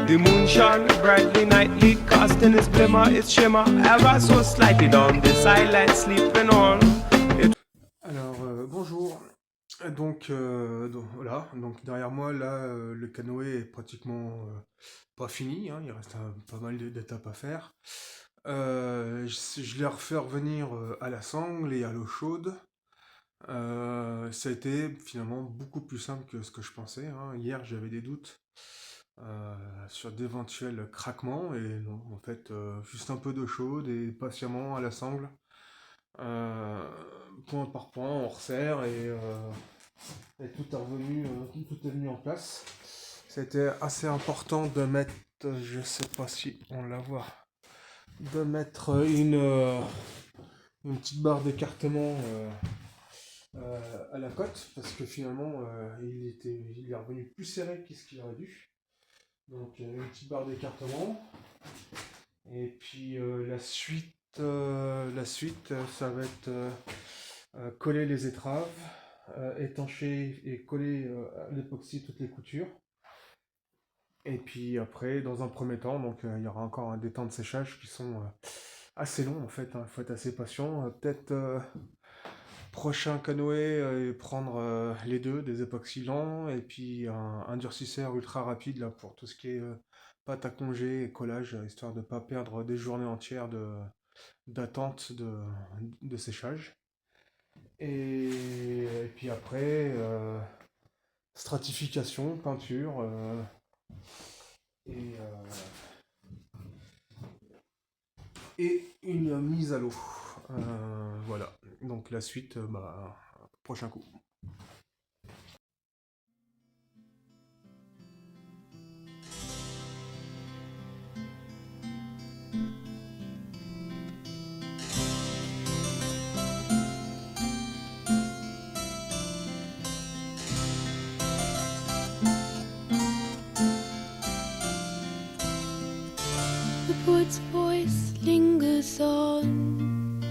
The moon shone brightly nightly, casting its glimmer, its shimmer, ever so slightly down the silent sleeping on. Alors bonjour, donc voilà, donc derrière moi là le canoë est pratiquement pas fini, hein, il reste pas mal d'étapes à faire. Je l'ai refait revenir à la sangle et à l'eau chaude. Ça a été finalement beaucoup plus simple que ce que je pensais, hein. Hier j'avais des doutes sur d'éventuels craquements et non, en fait juste un peu d'eau chaude et patiemment à la sangle. Euh, Point par point, on resserre et tout est revenu, tout est venu en place. C'était assez important de mettre, je sais pas si on la voit, de mettre une petite barre d'écartement à la cote parce que finalement il est revenu plus serré qu'est-ce qu'il aurait dû. Donc une petite barre d'écartement et puis la suite ça va être coller les étraves, étancher et coller à l'époxy toutes les coutures. Et puis après, dans un premier temps, donc il y aura encore des temps de séchage qui sont assez longs en fait, il faut être assez patient. Peut-être prochain canoë prendre les deux, des époxydants et puis un durcisseur ultra rapide là, pour tout ce qui est pâte à congé et collage, histoire de ne pas perdre des journées entières d'attente de séchage. Et puis après, stratification, peinture, et, euh, et une mise à l'eau. Voilà, donc la suite, prochain coup. The poet's voice lingers on,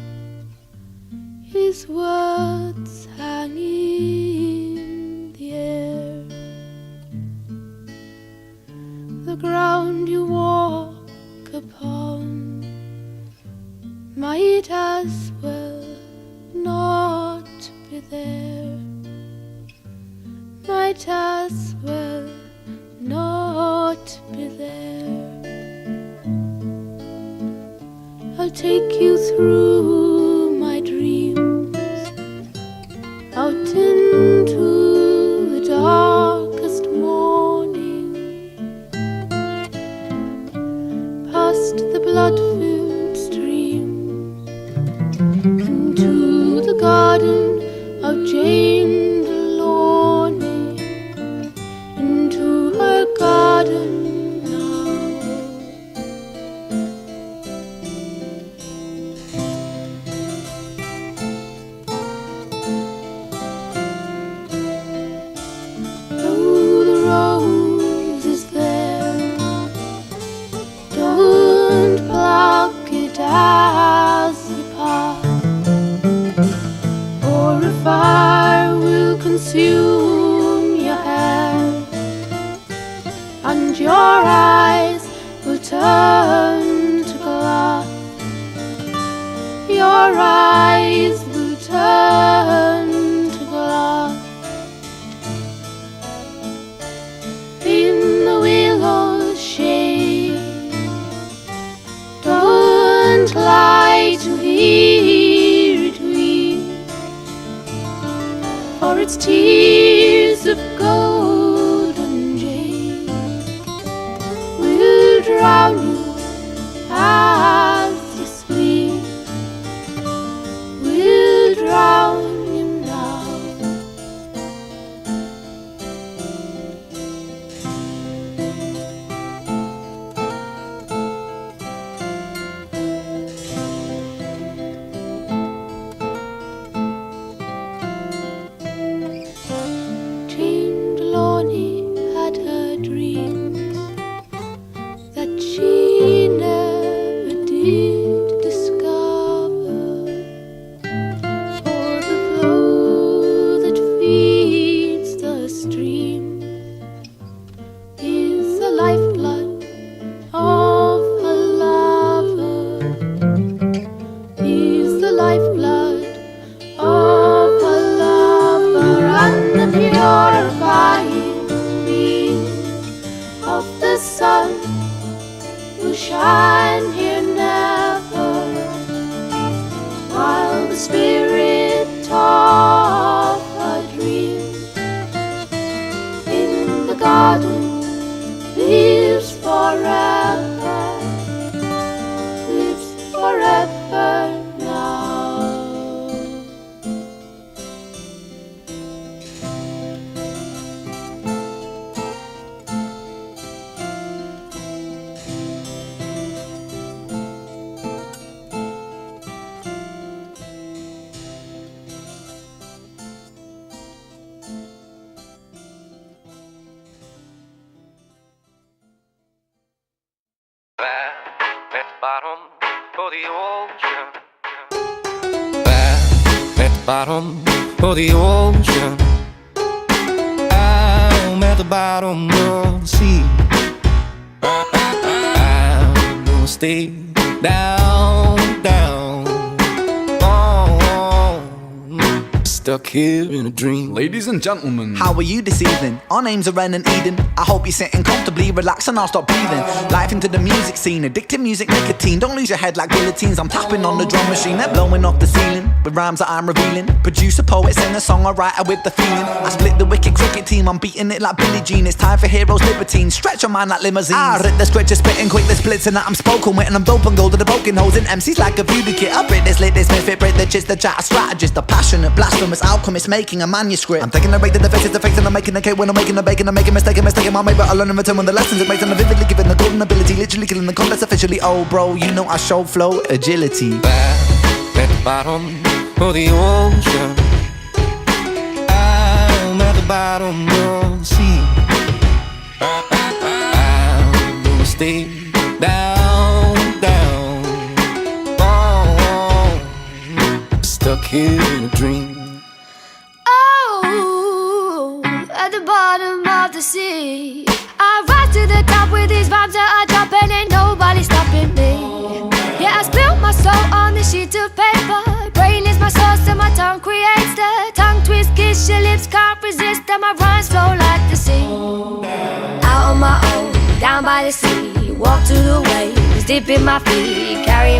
his words hanging in the air. The ground you walk upon might as well not be there, might as well not be there. I'll take you through my dreams, out into the darkest morning, past the blood-filled stream, into the garden of Jane Delaunay, into her garden. As you pass, or a fire will consume your hair, and your eyes will turn to glass. Your eyes will turn to glass. In the willow's shade, don't lie to hear it weep, for its tears of golden jade will drown you as you sleep, will drown you now. sunshine here never, while the spirit of a dream in the garden lives forever, lives forever now. At the bottom of the ocean. At the bottom of the ocean. I'm at the bottom of the sea. I'm gonna stay down, down, stuck here in a dream. Ladies and gentlemen, how are you this evening? Our names are Ren and Eden. I hope you're sitting comfortably, relax and I'll stop breathing. Life into the music scene, addictive music, nicotine. Don't lose your head like guillotines. I'm tapping on the drum machine, they're blowing off the ceiling with rhymes that I'm revealing. Producer, poet, singer, songwriter with the feeling. I split the wicked cricket team, I'm beating it like Billie Jean. It's time for heroes, libertines, stretch your mind like limousines. I rip the scripture, spitting quick, the splits and that I'm spoken with. And I'm dope and gold to the broken holes and MCs like a voodoo kit. I break this, lit this, myth it, break the gist, the chat, strategist, the passionate, blasphemous alchemist making a manuscript. I'm taking a break to the faces, the fakes, and I'm making a cake when I'm making a bacon. I'm making a mistake my way, but I learn in return when the lessons it makes. And I'm vividly giving the golden ability, literally killing the complex officially. Oh bro, you know I show flow agility. Back at the bottom of the ocean. I'm at the bottom of the sea. I'm gonna stay down, down, stuck here in a dream. Oh, at the bottom of the sea, I rise to the top with these rhymes that I drop, and ain't nobody stopping me. Yeah, I spilled my soul on the sheet of paper. Brain is my source and my tongue creates the tongue twist, kiss your lips, can't resist, and my rhymes flow like the sea. Out on my own, down by the sea, walk to the waves, dip in my feet, carry